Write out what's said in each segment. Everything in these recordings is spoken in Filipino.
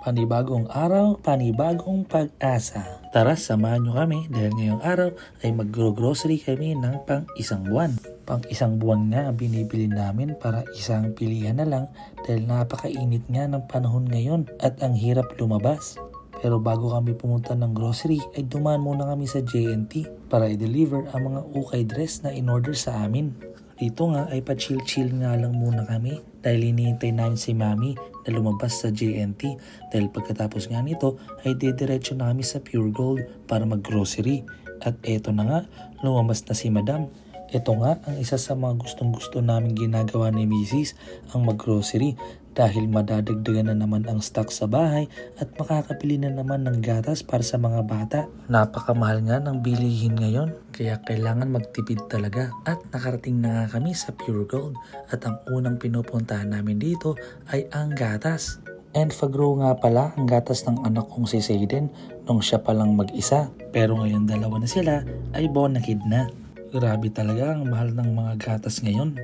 Panibagong araw, panibagong pag-asa. Tara, samahan nyo kami dahil ngayong araw ay mag-grocery kami ng pang-isang buwan. Pang-isang buwan nga ang binibili namin para isang pilihan na lang dahil napakainit nga ng panahon ngayon at ang hirap lumabas. Pero bago kami pumunta ng grocery ay dumaan muna kami sa JNT para i-deliver ang mga ukay dress na in-order sa amin. Dito nga ay pa-chill-chill nga lang muna kami dahil hinihintay namin si Mami na lumabas sa JNT dahil pagkatapos nga nito ay didiretso na kami sa Pure Gold para mag-grocery. At eto na nga, lumabas na si Madam. Ito nga ang isa sa mga gustong-gusto namin ginagawa ni Mrs. ang mag-grocery dahil madadagdagan na naman ang stock sa bahay at makakabili na naman ng gatas para sa mga bata. Napakamahal nga ng bilihin ngayon kaya kailangan magtipid talaga at nakarating na nga kami sa Pure Gold at ang unang pinupuntahan namin dito ay ang gatas. And Fagro nga pala ang gatas ng anak kong si Zayden nung siya palang mag-isa pero ngayon dalawa na sila ay bonakid na. Grabe talaga ang mahal ng mga gatas ngayon.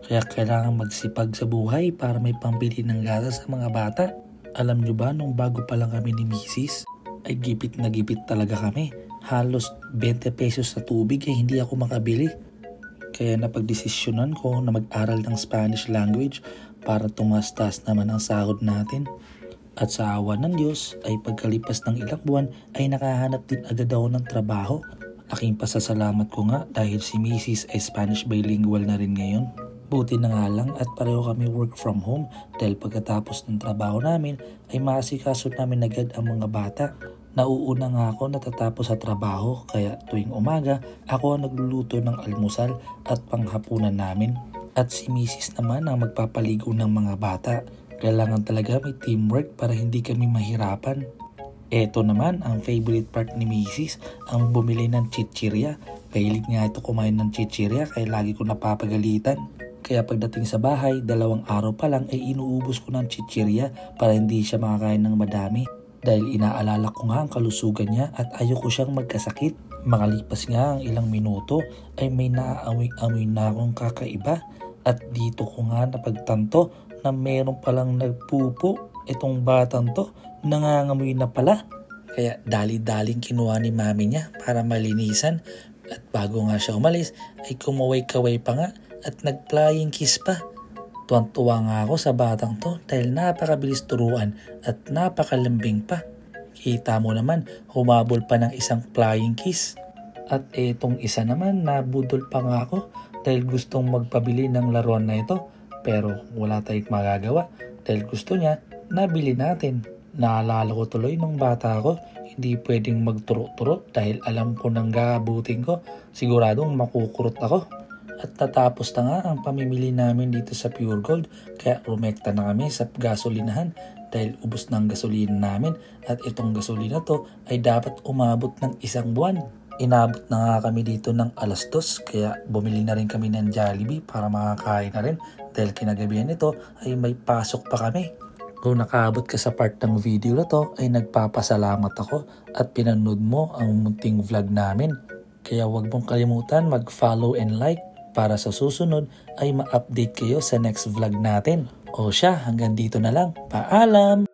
Kaya kailangan magsipag sa buhay para may pambili ng gatas sa mga bata. Alam nyo ba nung bago pa lang kami ni Mrs. ay gipit na gipit talaga kami. Halos 20 pesos sa tubig ay hindi ako makabili. Kaya napagdesisyonan ko na mag-aral ng Spanish language para tumastas naman ang sahod natin. At sa awa ng Diyos ay pagkalipas ng ilang buwan ay nakahanap din agad ako ng trabaho. Laking pasasalamat ko nga dahil si Mrs. ay Spanish bilingual na rin ngayon. Buti na nga lang at pareho kami work from home dahil pagkatapos ng trabaho namin ay maasikaso namin agad ang mga bata. Nauuna nga ako natatapos sa trabaho kaya tuwing umaga ako ang nagluluto ng almusal at panghapunan namin. At si Mrs. naman ang magpapaligo ng mga bata. Kailangan talaga may teamwork para hindi kami mahirapan. Eto naman ang favorite part ni Mrs. ang bumili ng chichirya. Mahilig nga ito kumain ng chichirya kaya lagi ko napapagalitan. Kaya pagdating sa bahay, 2 araw pa lang ay inuubos ko ng chichirya para hindi siya makakain ng madami. Dahil inaalala ko nga ang kalusugan niya at ayoko siyang magkasakit. Makalipas nga ang ilang minuto ay may naaamoy-amoy na akong kakaiba. At dito ko nga napagtanto na meron palang nagpupo itong batang to. Nangangamoy na pala. Kaya dali-daling kinuha ni Mami niya para malinisan. At bago nga siya umalis ay kumaway-kaway pa nga at nag-flying kiss pa. Tuwang-tuwa nga ako sa batang to dahil napakabilis turuan at napakalambing pa. Kita mo naman, humabol pa ng isang flying kiss. At etong isa naman, nabudol pa nga ako dahil gustong magpabili ng laruan na ito. Pero wala tayong magagawa dahil gusto niya, nabili natin. Naalala ko tuloy nung bata ako, hindi pwedeng magturo-turo dahil alam ko nang gaabutin ko, siguradong makukurot ako. At tatapos na nga ang pamimili namin dito sa Pure Gold kaya rumekta na kami sa gasolinahan dahil ubos na ang gasolina namin at itong gasolina to ay dapat umabot ng 1 buwan. Inabot na nga kami dito ng 2:00 kaya bumili na rin kami ng Jollibee para makakain na rin dahil kinagabihan nito ay may pasok pa kami. Kung nakaabot ka sa part ng video na to ay nagpapasalamat ako at pinanood mo ang munting vlog namin. Kaya huwag mong kalimutan mag-follow and like para sa susunod ay ma-update kayo sa next vlog natin. O siya, hanggang dito na lang. Paalam!